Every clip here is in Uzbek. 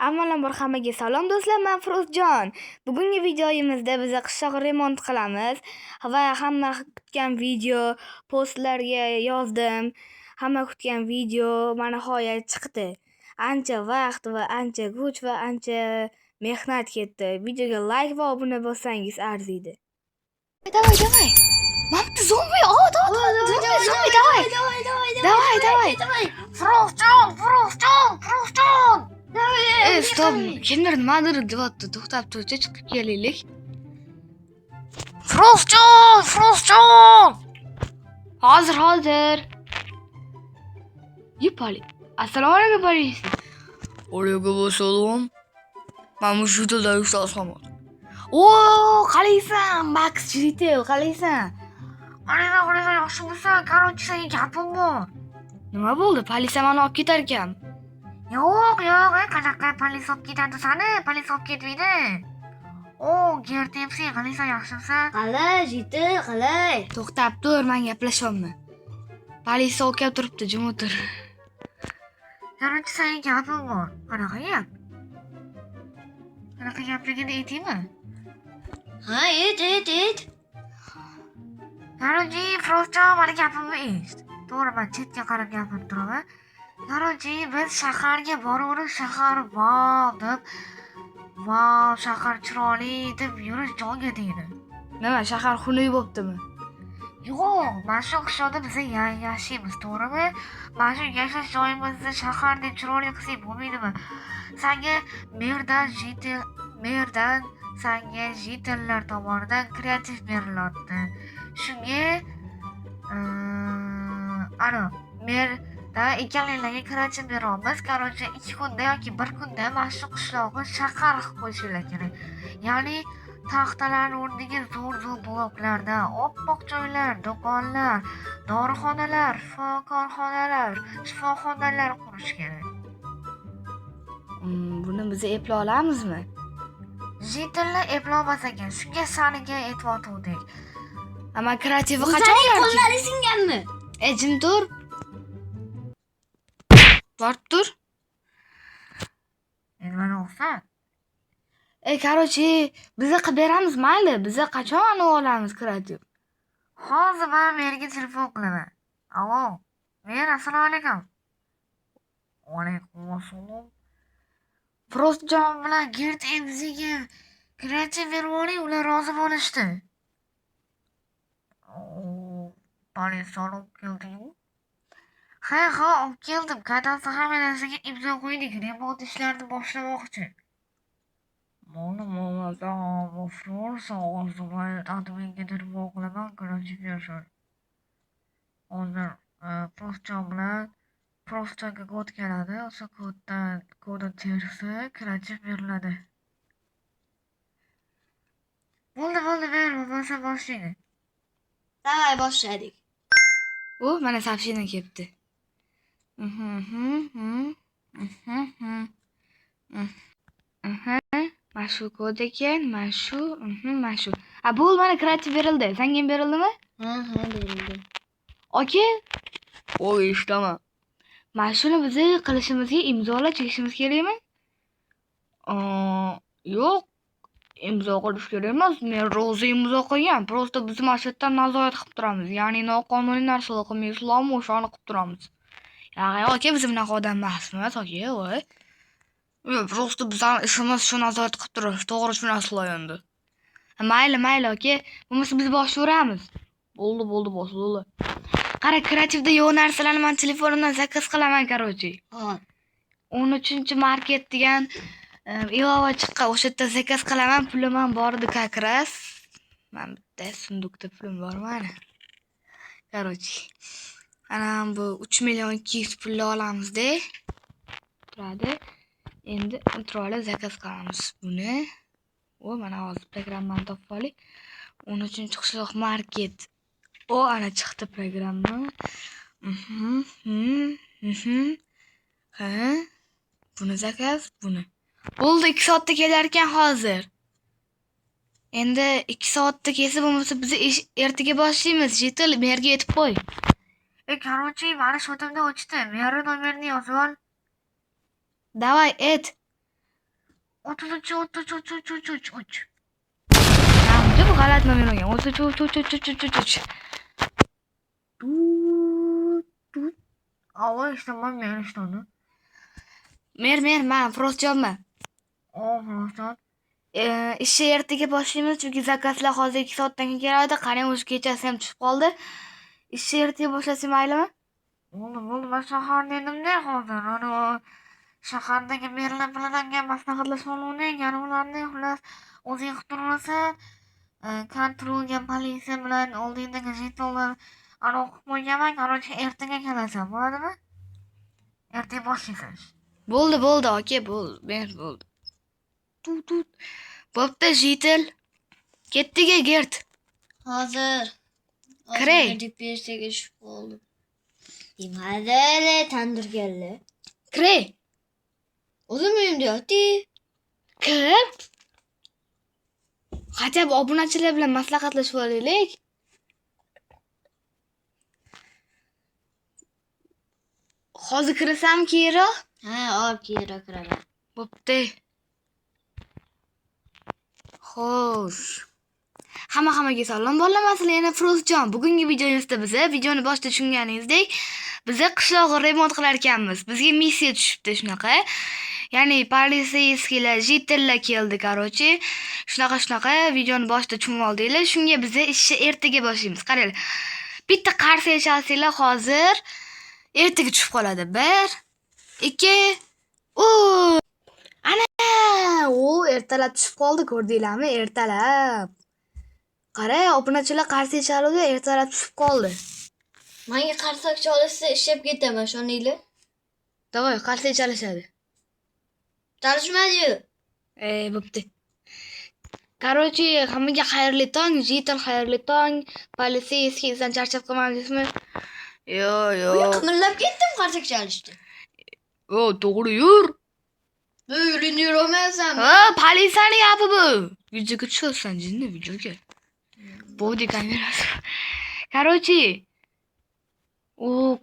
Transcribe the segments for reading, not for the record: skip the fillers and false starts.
Avvalambor hammaga salom do'stlar, men Firuzjon. Bugungi videomizda biz qishloq remont qilamiz va hamma kutgan video postlarga yozdim. Hamma kutgan video mana nihoyat chiqdi. Ancha vaqt va ancha kuch va ancha mehnat ketdi. Videoga like va obuna bo'lsangiz arziydi. Давай. Mamta zombi, zombi, давай. Firuzjon. Stop. Kimdir nimadir deyapti. To'xtab turchi, chiqib kelaylik. Firuzjon. Hozir. Yipali. Assalomu alaykum politsiya. Alaykum assalom. Mana shu tilda yursaman. Qalaysan? Max Jitel, qalaysan? Qaraysan, yaxshimisan? Короче, senga gapim bor. Nima bo'ldi? Politsiya meni olib ketar ekan. Yo'q, qanaqa politsiya olib ketadi seni? Politsiya olib ketmaydi. Gertepsi, qalaysan, yaxshimisan? Qalay, Jitel, qalay? To'xtab tur, men gaplashyapman. Politsiya olib kelib turibdi, jim o'tir. Короче, senga gapim bor. Qanaqa gap? Qanaqa gapligini aytaymi? Ha, ayt. Короче, Firuzjon, meni gapimni eshit. To'g'ri, men chetga qarab gapirib turaman. Короче, biz shaharga boraverib, shahar deb, shahar chiroyli deb yurish joyga deydi. Nima, shahar xunuk bo'libdimi? Yo'q, mana shu qishloqda biz yashaymiz, to'g'rimi? Mana shu yashash joyimizni shahar deb chiroyli qilsak bo'lmaydimi? Senga merdan senga jitellar tomonidan kreativ beriladi. Shunga merda ekanlarga kreativ beramiz. Короче, 2 kunda yoki 1 kunda mana shu qishloqni shahar qilib qo'yishinglar kerak. Ya'ni taxtalar o'rniga zo'r bloklarda oppoq joylar, do'konlar, dorixonalar, shifoxonalar qurish kerak. Buni biz eplay olamizmi? Jitilni eplolmas ekan, shunga saniga aytib. Ama kreativi qachon olardi? Qo'llari singanmi? Jim tur. Borib tur. Nima o'xshat? Короче, biz qilib beramiz, mayli. Biz qachon olamiz kreativ? Hozir men merga telefon qilaman. Alo, mer, assalomu alaykum. Alaykum assalom. Firuzjon bilan Gertepsiga kreativ berib oling, ular rozi bo'lishdi. Politsiya olib keldingmi? Ha, olib keldim. Kadastr hamma narsaga imzo qo'ydik. Remont ishlarini boshlamoqchi. Adminga telefon qilaman, kreativ berishadi. Hozir Firuzjon bilan Firuzjonga kod keladi. O'sha kodni tersa kreativ beriladi. Bo'ldi, bo'lmasa boshlaydi. Davay, boshladik. Mana soобщение kelibdi. Mana shu kod ekan, mana shu. Bo'l, mana kreativ berildi. Senga ham berildimi? Ha, berildi. Oke. Eshitaman. Mana shuni biz qilishimizga imzolar chekishimiz kerakmi? Yo'q. Imzo qilish kerak emas. Men rozi imzo qo'ygan. Prosta biz masjiddan nazorat qilib turamiz. Ya'ni noqonuniy narsalar qilmaysizlarmi, o'shani qilib turamiz. Oke, biz bunaqa odam emasmiz, oke, voy. Prosta bizning ishimiz shu nazorat qilib turish. To'g'ri tushunasizlar endi. Mayli, oke. Bo'lmasa biz boshlayveramiz. Bo'ldi, boshla. Qara, kreativda yo'q narsalarni men telefonimdan zakaz qilaman, короче. Ha. 13-market degan ilova chiqqan, o'sha yerda zakaz qilaman. Pulim ham bor edi, как раз. Men bitta sundukda pulim bor mana. Короче. Ana bu 3 million 200 pulni olamiz-da. Turadi. Endi introla zakaz qilamiz buni. Mana hozir programmani topib oling. 13-qishloq market. Ana chiqdi programma. Buni zakaz, buni. Bo'ldi, 2 soatda kelar ekan hozir. Endi 2 soatda kelsa bo'lmasa biz ertaga boshlaymiz. Jitel, merga yetib qo'y. Короче, mani shotimda o'chdi. Meri nomerini yozib ol. Давай, et. 33 33 33 33. Namda bu g'alati nomer olgan. 33. Alo, eshitaman, men eshitaman. Mer, men Frostjonman. Xulosat. Ishni ertaga boshlaymiz chunki zakazlar hozir 2 soatdan keyin keladi. Qarang, o'sha kechasi ham tushib qoldi. Ishni ertaga boshlasak maylimi? Bo'ldi, men shaharda edimda hozir. Ana shahardagi merlar bilan ham maslahatlashib oldik. Yana ularni xullas o'zing qilib turasan. Kontrolga politsiya bilan oldingdagi jetonlar ana o'qib qo'yganman. Короче, ertaga kelasan, bo'ladimi? Ertaga boshlaysan. Bo'ldi, aka, bo'ldi. Men bo'ldi. Tut. Bo'pti, jetel. Ketdik, Gert. Hozir. Kiray. DPS'ga tushib qoldim. Nimadir tandir keldi. Kiray. O'zim uyimda yotdi. Kim? Qachon obunachilar bilan maslahatlashib olaylik. Hozir kirsam keyinroq? Ha, olib kiraman. Bo'pti. Xo'sh. Hammaga salom bolalar, masalan yana Frostjon. Bugungi videomizda biz videoni boshida tushunganingizdek, biz qishloqni remont qilar ekanmiz. Bizga missiya tushibdi shunaqa. Ya'ni politsiyskilar, jetellar keldi, короче. Shunaqa videoni boshida tushunib oldinglar. Shunga biz ishni ertaga boshlaymiz. Qaranglar. Bitta qarsa chalsanglar hozir ertaga tushib qoladi. 1 2 Ana, ertalab tushib qoldi, ko'rdinglarmi? Ertalab. Qara, obunachilar qarsa chaluvdi, ertalab tushib qoldi. Menga qarsak chalishsa ishab ketaman, shoninglar. Davay, qarsa chalishadi. Chalishmadi. Bo'pti. Короче, hammaga xayrli tong, jetel xayrli tong. Politsiyskiy izdan charchab qolmadingizmi? Yo'q. Qimillab ketdim qarsak chalishdi. To'g'ri yur. Yo'lini yurolmaysan. Politsiyani gapi bu. Videoga tushirsan, jinni videoga. Bodi kamerasi. Короче,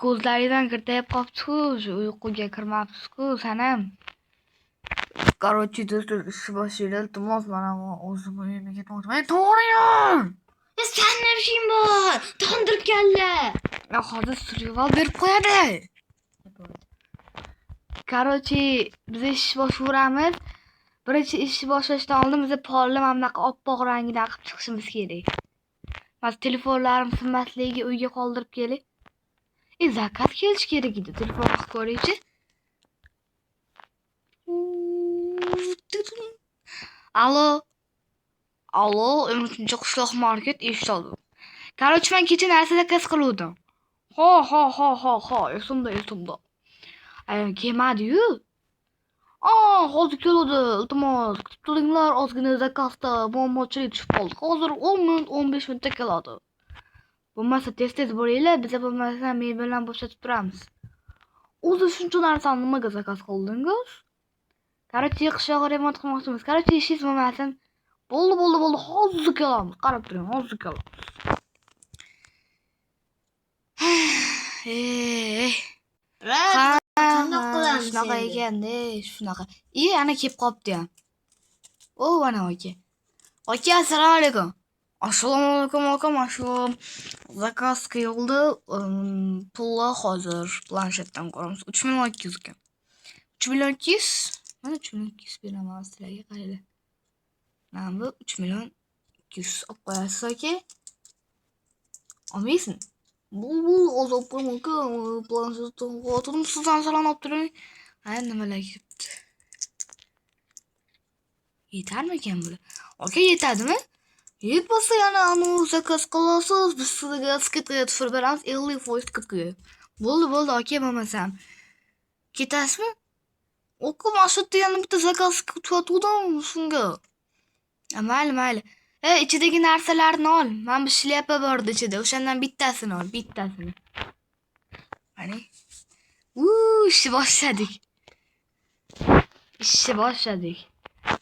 ko'zlaridan kirtayib qopti-ku, uyquga kirmabsiz-ku, sanam. Короче, do'stlar, ishni boshlaylik. Iltimos, mana o'zim uyimga ketmoqchiman. To'g'ri yur. Sen nima ishing bor? Tandir kalla. Hozir survival berib qo'yadi. Короче, biz ishni boshlayveramiz. Birinchi ishni boshlashdan oldin biz polni mana bunaqa oppoq rangida qilib chiqishimiz kerak. Mas telefonlarim sinmasligi uyga qoldirib keling. Zakaz kelish kerak edi. Telefon qilib ko'raychi. Alo, 13 qishloq market eshitdim. Короче, men kecha narsa zakaz qiluvdim. Ha, esimda. Kelmadi-yu. Hozir keladi. Iltimos, kutib turinglar, ozgina zakazda muammochilik tushib qoldi. Hozir 10 minut, 15 minutda keladi. Bo'lmasa tez bo'linglar, biz bo'lmasa men bilan bo'shatib turamiz. O'zi shuncha narsani nimaga zakaz qildingiz? Короче, qishloqni remont qilmoqchimiz. Короче, ishingiz bo'lmasin. Bo'ldi. Hozir kelamiz. Qarab turing, hozir kelamiz. Qandoq qilamiz Shunaqa endi? ekanda, shunaqa. Ana kelib qopti ham. Ana aka. Aka, assalomu alaykum. Assalomu alaykum, aka. Shu zakaz qildi. Pulni hozir planshetdan ko'ramiz. 3.200.000 ekan. 3.200.000? Mana 3.200.000 beraman sizlarga, qaranglar. Mana bu 3.200.000 olib qo'yasiz aka. Olmaysizmi? Bu ozod bo'lmoqqa planshetdan xotinim sizdan salom olib turing. Nimalar ketdi? Yetarmikan bular? Aka, yetadimi? Yetmasa yana zakaz qilasiz, biz sizga skidka tufur beramiz, 50% skidka. Bo'ldi, aka, bo'lmasam. Ketasizmi? Aka, mana shu yerda yana bitta zakaz kutayotgandim shunga. Mayli. Ichidagi narsalarni ol. Mana bu shlyapa bor ichida. O'shandan bittasini ol, bittasini. Mana. Ishni boshladik.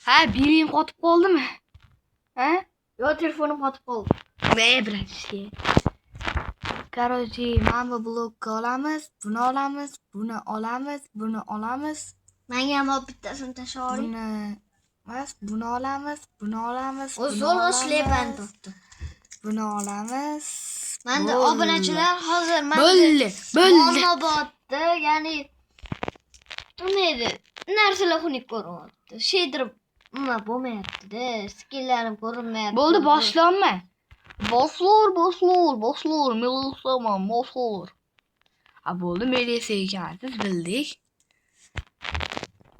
Ha, biring qotib qoldimi? Ha? Yo, telefonim qotib qoldi. Biratishga. Короче, mana bu blokka olamiz, buni olamiz, buni olamiz. Menga ham bittasini tashlab oling. Buni Buni olamiz, buni olamiz. O zo'rg'a shlepani topdi. Buni olamiz. Manda obunachilar hozir Bo'ldi. Molnobodda, ya'ni nima edi? Narsalar xunuk ko'ryapti. Sheydirib nima bo'lmayapti-da. Skill'larim ko'rinmayapti. Bo'ldi, boshlanma. Boshlar. Milisaman, boshlar. Bo'ldi, milisa ekansiz, bildik.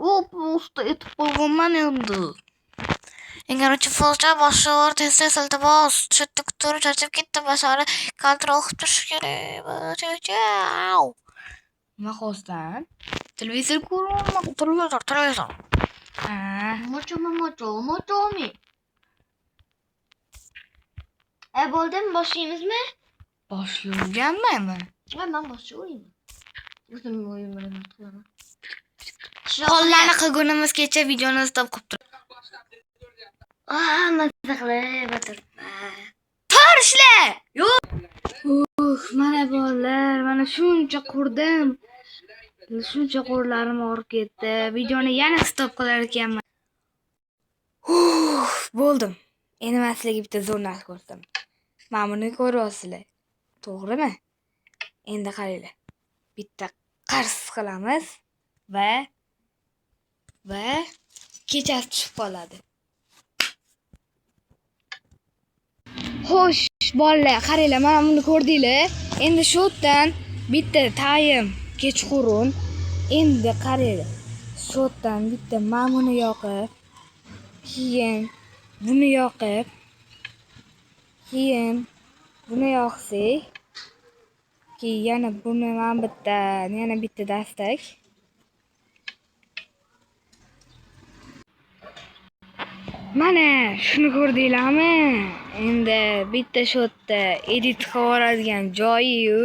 Posta etib qo'yganman endi. Короче, Folcha boshlar tez iltimos. Chetda turib charchab ketdim. Bashara kontrol qilib turish kerak. Nima qilsan? Televizor ko'raman. Televizor. Mochomi. Bo'ldimi? Boshlaymizmi? Boshlaganmanmi? Men boshlayman. O'zim o'yin bilan qilaman. Qo'llarni qilgunimiz kecha videoni stop qilib tur. Mazza qilib o'tiribman. Ishla. Mana bolalar, mana shuncha qurdim. Shuncha qo'llarim og'rib ketdi. Videoni yana stop qilar ekanman. Bo'ldim. Endi men sizlarga bitta zo'r narsa ko'rsataman. Mana buni ko'ryapsizlar. To'g'rimi? Endi qaranglar. Bitta qars qilamiz va kechasi tushib qoladi. Xo'sh, bolalar, qaranglar, mana buni ko'rdinglar. Endi shu yerdan bitta tayim kechqurun. Endi qaranglar. Shu yerdan bitta mana buni yoqib, keyin buni yoqib, keyin buni yoqsak, keyin yana buni mana bittan, yana bitta dastak. Mana shuni ko'rdinglarmi? Endi bitta shu yerda edit qilib yuboradigan joyi-yu.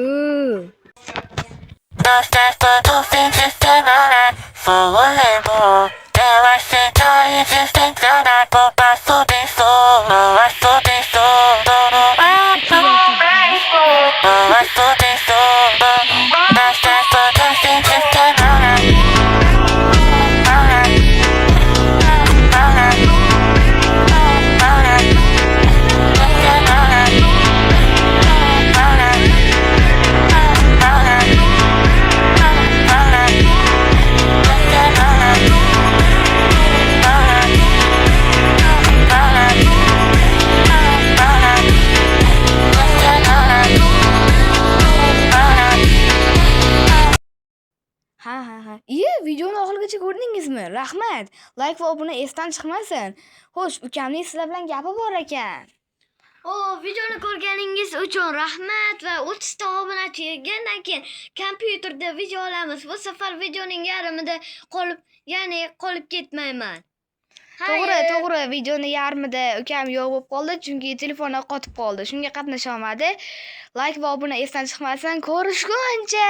Ha. Videoni oxirigacha ko'rdingizmi? Rahmat. Like va obuna esdan chiqmasin. Xo'sh, ukamning sizlar bilan gapi bor ekan. Videoni ko'rganingiz uchun rahmat va 30 ta obunachi kelgandan keyin kompyuterda video olamiz. Bu safar videoning yarmida qolib ketmayman. To'g'ri, videoni yarmida ukam yo'q bo'lib qoldi, chunki telefoni qotib qoldi. Shunga qatnasha olmadi. Like va obuna esdan chiqmasin. Ko'rishguncha.